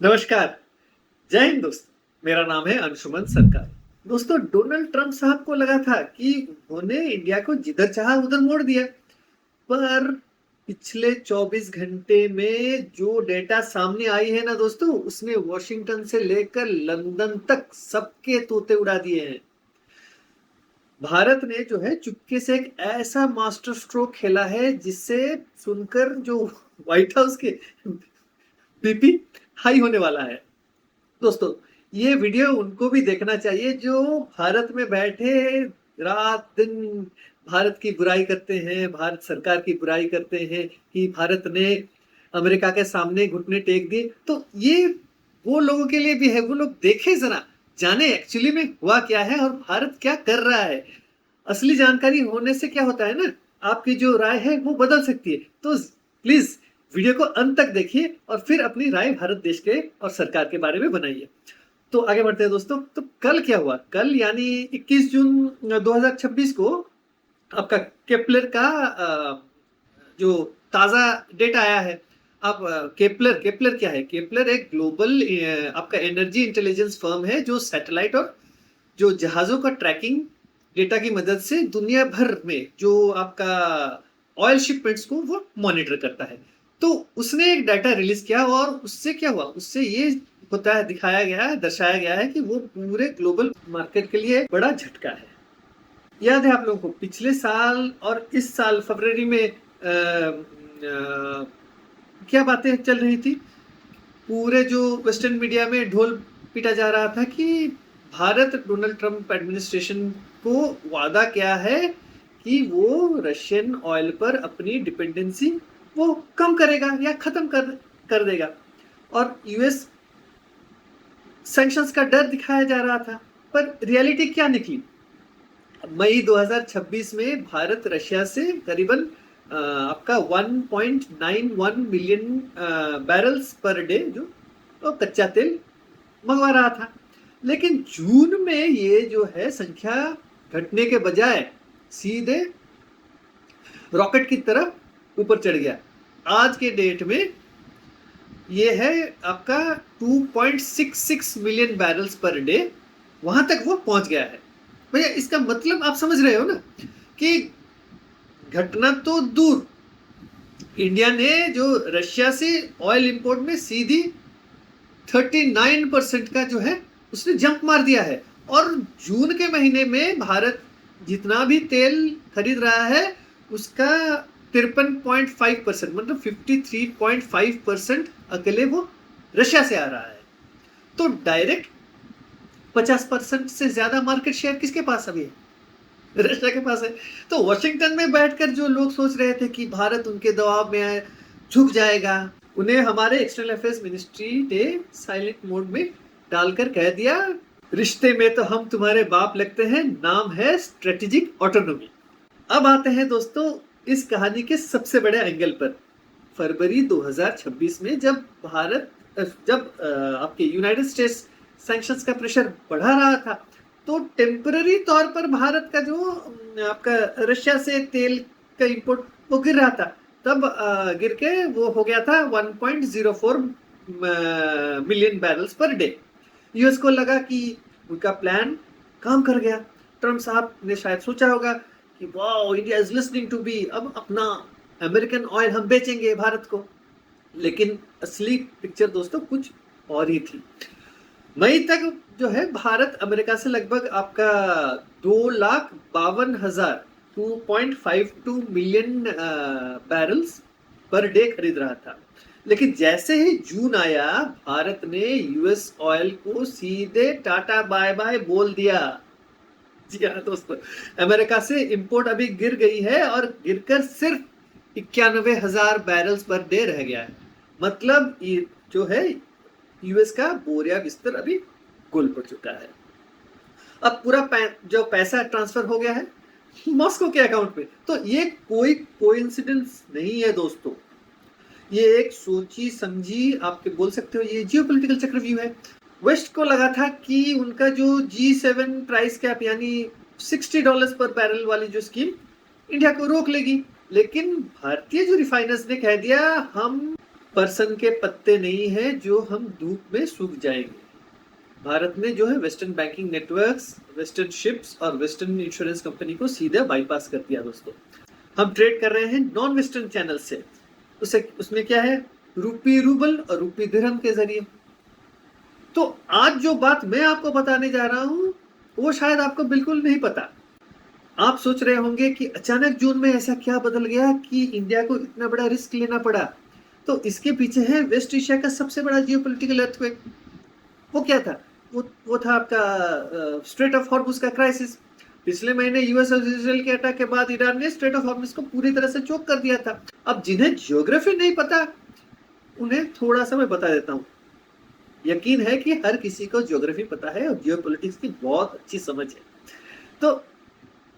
नमस्कार। जय हिंद दोस्तों। मेरा नाम है अंशुमन सरकार। दोस्तों, डोनाल्ड ट्रंप साहब को लगा था कि उन्होंने इंडिया को जिधर चाहा उधर मोड़ दिया, पर पिछले 24 घंटे में जो डेटा सामने आई है ना दोस्तों, उसने वॉशिंगटन से लेकर लंदन तक सबके तोते उड़ा दिए हैं। भारत ने जो है चुपके से एक ऐसा मास्टर स्ट्रोक खेला है जिससे सुनकर जो व्हाइट हाउस के बीपी हाई होने वाला है। दोस्तों, ये वीडियो उनको भी देखना चाहिए जो भारत में बैठे रात दिन भारत की बुराई करते हैं, भारत सरकार की बुराई करते हैं कि भारत ने अमेरिका के सामने घुटने टेक दिए। तो ये वो लोगों के लिए भी है, वो लोग देखें जरा, जाने एक्चुअली में हुआ क्या है और भारत क्या कर रहा है। असली जानकारी होने से क्या होता है ना, आपकी जो राय है वो बदल सकती है। तो प्लीज वीडियो को अंत तक देखिए और फिर अपनी राय भारत देश के और सरकार के बारे में बनाइए। तो आगे बढ़ते हैं दोस्तों। तो कल क्या हुआ? कल यानी 21 जून 2026 को आपका केपलर का जो ताजा डेटा आया है। अब केपलर केपलर क्या है? केपलर एक ग्लोबल आपका एनर्जी इंटेलिजेंस फर्म है जो सैटेलाइट और जो जहाजों का ट्रैकिंग डेटा की मदद से दुनिया भर में जो आपका ऑयल शिपमेंट्स को वो मॉनिटर करता है। तो उसने एक डाटा रिलीज किया और उससे क्या हुआ? उससे ये होता है, दिखाया गया है, दर्शाया गया है कि वो पूरे ग्लोबल मार्केट के लिए बड़ा झटका है। याद है आप लोगों को पिछले साल और इस साल फरवरी में क्या बातें चल रही थी? पूरे जो वेस्टर्न मीडिया में ढोल पीटा जा रहा था कि भारत डोनाल्ड ट्रंप एडमिनिस्ट्रेशन को वादा क्या है कि वो रशियन ऑयल पर अपनी डिपेंडेंसी वो कम करेगा या खत्म कर देगा। और यूएस सैंक्शंस का डर दिखाया जा रहा था, पर रियलिटी क्या निकली? मई 2026 में भारत रशिया से करीबन आपका 1.91 मिलियन बैरल्स पर डे जो तो कच्चा तेल मंगवा रहा था। लेकिन जून में ये जो है संख्या घटने के बजाय सीधे रॉकेट की तरफ ऊपर चढ़ गया। आज के डेट में ये है आपका 2.66 मिलियन बैरल्स पर डे, वहां तक वो पहुंच गया है। भैया, इसका मतलब आप समझ रहे हो ना कि घटना तो दूर, इंडिया ने जो रशिया से ऑयल इंपोर्ट में सीधी 39% का जो है उसने जंप मार दिया है। और जून के महीने में भारत जितना भी तेल खरीद रहा है उसका 53.5% मतलब 53.5% अकेले वो रशिया से आ रहा है। तो डायरेक्ट 50% से ज्यादा मार्केट शेयर किसके पास अभी है? रशिया के पास है। तो वॉशिंगटन में बैठकर जो लोग सोच रहे थे कि भारत उनके दबाव में झुक जाएगा, उन्हें हमारे एक्सटर्नल अफेयर्स मिनिस्ट्री ने साइलेंट मोड में डालकर कह दिया, रिश्ते में तो हम तुम्हारे बाप लगते हैं, नाम है स्ट्रेटेजिक ऑटोनॉमी। अब आते हैं दोस्तों इस कहानी के सबसे बड़े एंगल पर। फरवरी 2026 में जब आपके यूनाइटेड स्टेट्स सैंक्शंस का प्रेशर बढ़ा रहा था, तो टेम्पररी तौर पर भारत का जो आपका रशिया से तेल का इंपोर्ट वो गिर रहा था। तब गिर के वो हो गया था 1.04 million barrels per day. US को लगा कि उनका प्लान काम कर गया। ट्रम्प साहब ने शायद सोचा होगा कि wow, India is listening to be, अब अपना अमेरिकन ऑयल हम बेचेंगे भारत को। लेकिन असली पिक्चर दोस्तों कुछ और ही थी। मई तक जो है भारत अमेरिका से लगभग आपका 2,52,000 2.52 मिलियन बैरल्स पर डे खरीद रहा था। लेकिन जैसे ही जून आया, भारत ने यूएस ऑयल को सीधे टाटा बाय बाय बोल दिया। जी हाँ दोस्तों, अमेरिका से इंपोर्ट अभी गिर गई है और गिरकर सिर्फ 91,000 बैरल्स पर डे रह गया है। मतलब ये जो है यूएस का बोरिया बिस्तर अभी गोल पड़ चुका है। अब पूरा जो पैसा ट्रांसफर हो गया है मॉस्को के अकाउंट में। तो ये कोई कोइंसिडेंस नहीं है दोस्तों, ये एक सोची समझी, आपके बोल सकते हो ये जियोपॉलिटिकल चक्रव्यूह है। वेस्ट को लगा था कि उनका जो G7 प्राइस कैप यानी $60 पर बैरल वाली जो स्कीम इंडिया को रोक लेगी, लेकिन भारतीय जो रिफाइनर्स ने कह दिया हम पर्सन के पत्ते नहीं है जो हम धूप में सूख जाएंगे। भारत ने जो है western banking networks, western ships और वेस्टर्न इंश्योरेंस कंपनी को सीधा बाईपास कर दिया दोस्तों। हम ट्रेड कर रहे हैं नॉन वेस्टर्न चैनल से। उसमें क्या है, रूपी रूबल और रूपी दिरहम के जरिए। तो आज जो बात मैं आपको बताने जा रहा हूं वो शायद आपको बिल्कुल नहीं पता। आप सोच रहे होंगे कि अचानक जून में ऐसा क्या बदल गया कि इंडिया को इतना बड़ा रिस्क लेना पड़ा। तो इसके पीछे है वेस्ट एशिया का सबसे बड़ा जियोपॉलिटिकल अर्थक्वेक। वो क्या था, वो था आपका स्ट्रेट ऑफ हॉर्मुज का क्राइसिस। पिछले महीने यूएस और इजराइल के अटैक के बाद ईरान ने स्ट्रेट ऑफ हॉर्मुज को पूरी तरह से चोक कर दिया था। अब जिन्हें ज्योग्राफी नहीं पता उन्हें थोड़ा सा मैं बता देता हूँ। यकीन है कि हर किसी को ज्योग्राफी पता है और जियोपॉलिटिक्स की बहुत अच्छी समझ है। तो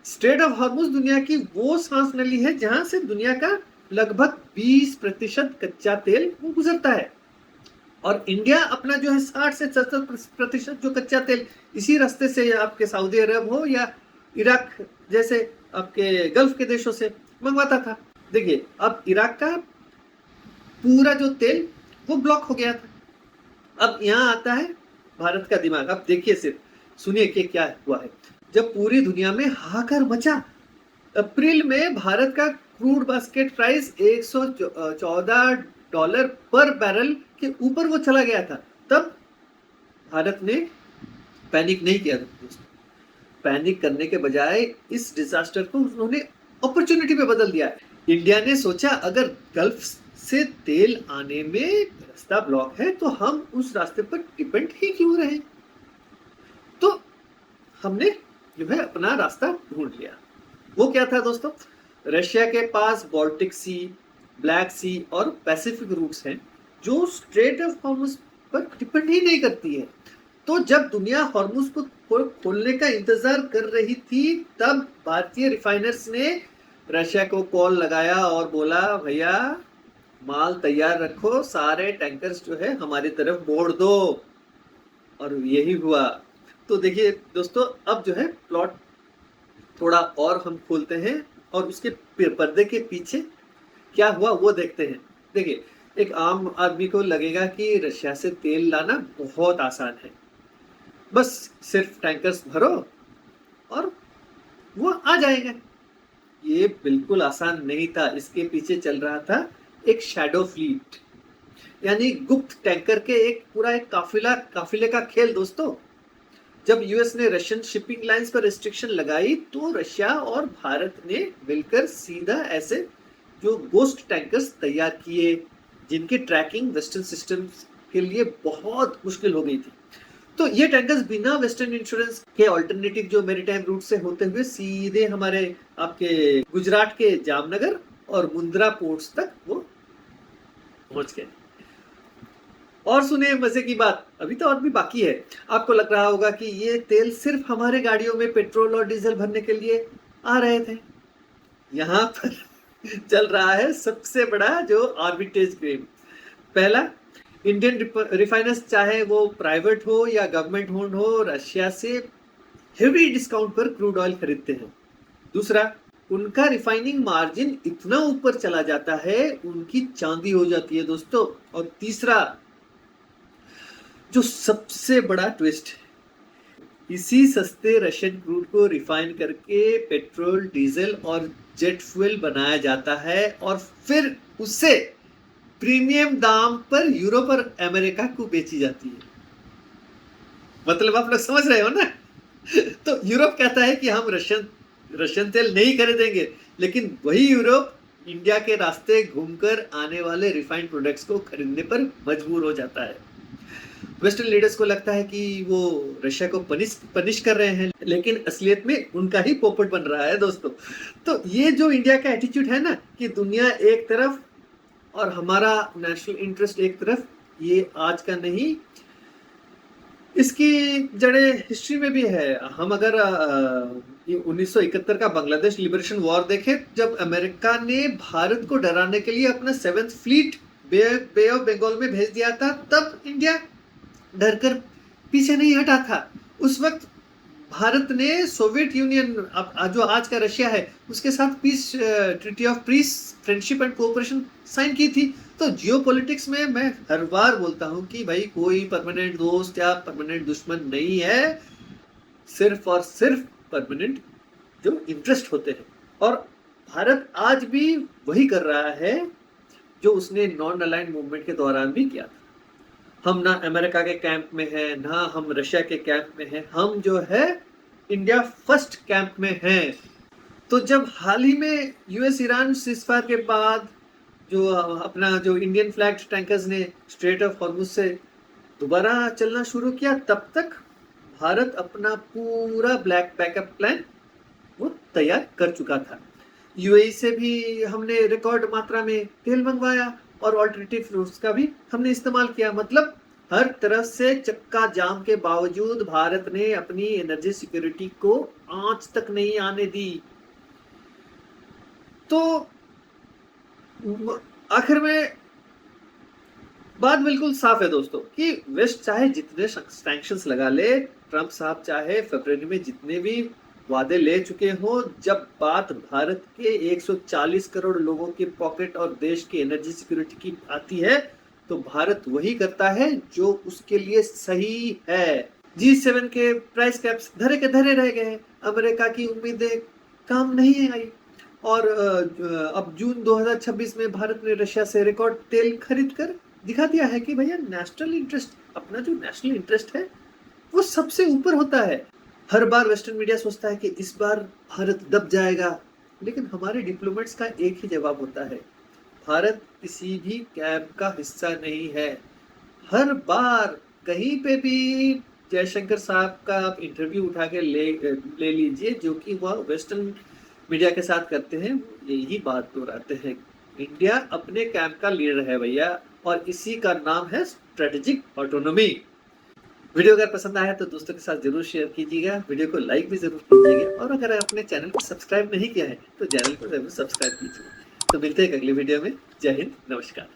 स्ट्रेट ऑफ हॉर्मुज दुनिया की वो सांस नली है जहां से दुनिया का लगभग 20% कच्चा तेल वो गुजरता है। और इंडिया अपना जो है 60 से 70% जो कच्चा तेल इसी रास्ते से, आपके सऊदी अरब हो या इराक जैसे आपके गल्फ के देशों से मंगवाता था। देखिए अब इराक का पूरा जो तेल वो ब्लॉक हो गया था। अब यहाँ आता है भारत का दिमाग। अब देखिए, सिर्फ सुनिए कि क्या हुआ है। जब पूरी दुनिया में हाहाकार मचा, अप्रैल में भारत का क्रूड बास्केट प्राइस $114 पर बैरल के ऊपर वो चला गया था। तब भारत ने पैनिक नहीं किया दोस्तों। पैनिक करने के बजाय इस डिजास्टर को उन्होंने अपॉर्चुनिटी पे बदल दिया। इंडिया ने सोचा अगर गल्फ से तेल आने में रास्ता ब्लॉक है तो हम उस रास्ते पर डिपेंड ही क्यों रहे। तो हमने जो है अपना रास्ता ढूंढ लिया। वो क्या था दोस्तों, रशिया के पास बाल्टिक सी, ब्लैक सी और पैसिफिक रूट्स हैं जो स्ट्रेट ऑफ हॉर्मुज पर डिपेंड ही नहीं करती है। तो जब दुनिया हॉर्मुज को खोलने का इंतजार कर रही थी तब भारतीय रिफाइनर्स ने रशिया को कॉल लगाया और बोला भैया माल तैयार रखो, सारे टैंकर्स जो है हमारी तरफ मोड़ दो। और यही हुआ। तो देखिए दोस्तों, अब जो है प्लॉट थोड़ा और हम खोलते हैं और उसके पर्दे के पीछे क्या हुआ वो देखते हैं। देखिए, एक आम आदमी को लगेगा कि रशिया से तेल लाना बहुत आसान है, बस सिर्फ टैंकर्स भरो और वो आ जाएगा। ये बिल्कुल आसान नहीं था। इसके पीछे चल रहा था एक शैडो फ्लीट, यानी गुप्त टैंकर के एक काफिले का खेल दोस्तों। जब यूएस ने रशियन शिपिंग लाइंस पर रिस्ट्रिक्शन लगाई तो रशिया और भारत ने मिलकर सीधा ऐसे जो गोस्ट टैंकर्स तैयार किए जिनकी ट्रैकिंग वेस्टर्न सिस्टम के लिए बहुत मुश्किल हो गई थी। तो ये टैंकर्स बिना वेस्टर्न इंश्योरेंस के ऑल्टरनेटिव जो मैरीटाइम रूट से होते हुए सीधे हमारे आपके गुजरात के जामनगर और मुंद्रा पोर्ट्स तक वो पहुंच गए। और सुने मजे की बात, अभी तो और भी बाकी है। आपको लग रहा होगा कि ये तेल सिर्फ हमारे गाड़ियों में पेट्रोल और डीजल भरने के लिए आ रहे थे। यहाँ पर चल रहा है सबसे बड़ा जो आर्बिट्रेज गेम। पहला, इंडियन रिफाइनर्स चाहे वो प्राइवेट हो या गवर्नमेंट ओन्ड हो, रशिया से हेवी डिस्काउंट पर क्रूड ऑयल खरीदते हैं। दूसरा, उनका रिफाइनिंग मार्जिन इतना ऊपर चला जाता है उनकी चांदी हो जाती है दोस्तों। और तीसरा, जो सबसे बड़ा ट्विस्ट है, इसी सस्ते रशियन क्रूड को रिफाइन करके पेट्रोल, डीजल और जेट फ्यूल बनाया जाता है और फिर उससे प्रीमियम दाम पर यूरोप और अमेरिका को बेची जाती है। मतलब आप लोग समझ रहे हो ना। तो यूरोप कहता है कि हम रशियन तेल नहीं खरीदेंगे, लेकिन वही यूरोप इंडिया के रास्ते घूमकर आने वाले रिफाइंड प्रोडक्ट्स को खरीदने पर मजबूर हो जाता है। वेस्टर्न लीडर्स को लगता है कि वो रशिया को पनिश कर रहे हैं, लेकिन असलियत में उनका ही पोपट बन रहा है दोस्तों। तो ये जो इंडिया का एटीट्यूड है ना कि दुनिया एक तरफ और हमारा नेशनल इंटरेस्ट एक तरफ, ये आज का नहीं, इसकी जड़ें हिस्ट्री में भी है। हम अगर ये 1971 का बांग्लादेश लिबरेशन वॉर देखें, जब अमेरिका ने भारत को डराने के लिए अपना 7th fleet bay of Bengal में भेज दिया था, तब इंडिया डरकर पीछे नहीं हटा था। उस वक्त भारत ने सोवियत यूनियन, जो आज का रशिया है, उसके साथ peace treaty of peace, friendship and cooperation sign की थी। तो जियोपॉलिटिक्स में मैं हर बार बोलता हूं कि भाई कोई परमानेंट दोस्त या परमानेंट दुश्मन नहीं है, सिर्फ और सिर्फ परमानेंट जो इंटरेस्ट होते हैं। और भारत आज भी वही कर रहा है जो उसने नॉन अलाइंड मूवमेंट के दौरान भी किया था। हम ना अमेरिका के कैंप में हैं, ना हम रशिया के कैंप में हैं, हम जो है इंडिया फर्स्ट कैंप में हैं। तो जब हाल ही में यूएस ईरान सीजफायर के बाद जो अपना जो इंडियन फ्लैग टैंकर्स ने स्ट्रेट ऑफ हॉर्मुज से दोबारा चलना शुरू किया, तब तक भारत अपना पूरा ब्लैक बैकअप प्लान वो तैयार कर चुका था। यूएई से भी हमने रिकॉर्ड मात्रा में तेल मंगवाया और ऑल्टरनेटिव रूट्स का भी हमने इस्तेमाल किया। मतलब हर तरह से चक्का जाम के बावजूद भारत ने अपनी एनर्जी सिक्योरिटी को आंच तक नहीं आने दी। तो आखिर में बात बिल्कुल साफ है दोस्तों कि वेस्ट चाहे जितने सैंक्शंस लगा ले, ट्रंप साहब चाहे फरवरी में जितने भी वादे ले चुके हो, जब बात भारत के 140 करोड़ लोगों के पॉकेट और देश की एनर्जी सिक्योरिटी की आती है, तो भारत वही करता है जो उसके लिए सही है। G7 के प्राइस कैप्स धरे के धरे रह गए, अमेरिका की उम्मीदें काम नहीं आई, और अब जून 2026 में भारत ने रशिया से रिकॉर्ड तेल खरीद कर दिखा दिया है कि भैया नेशनल इंटरेस्ट, अपना जो नेशनल इंटरेस्ट है वो सबसे ऊपर होता है। हर बार वेस्टर्न मीडिया सोचता है कि इस बार भारत दब जाएगा, लेकिन हमारे डिप्लोमेट्स का एक ही जवाब होता है, भारत किसी भी कैंप का हिस्सा नहीं है। हर बार कहीं पे भी जयशंकर साहब का आप इंटरव्यू उठा के ले लीजिए, जो कि वह वेस्टर्न मीडिया के साथ करते हैं, यही बात दोहराते हैं, इंडिया अपने कैंप का लीडर है भैया, और इसी का नाम है स्ट्रेटेजिक ऑटोनॉमी। वीडियो अगर पसंद आया तो दोस्तों के साथ जरूर शेयर कीजिएगा, वीडियो को लाइक भी जरूर कीजिएगा, और अगर अपने चैनल को सब्सक्राइब नहीं किया है तो चैनल को जरूर सब्सक्राइब कीजिए। तो मिलते हैं अगले वीडियो में। जय हिंद, नमस्कार।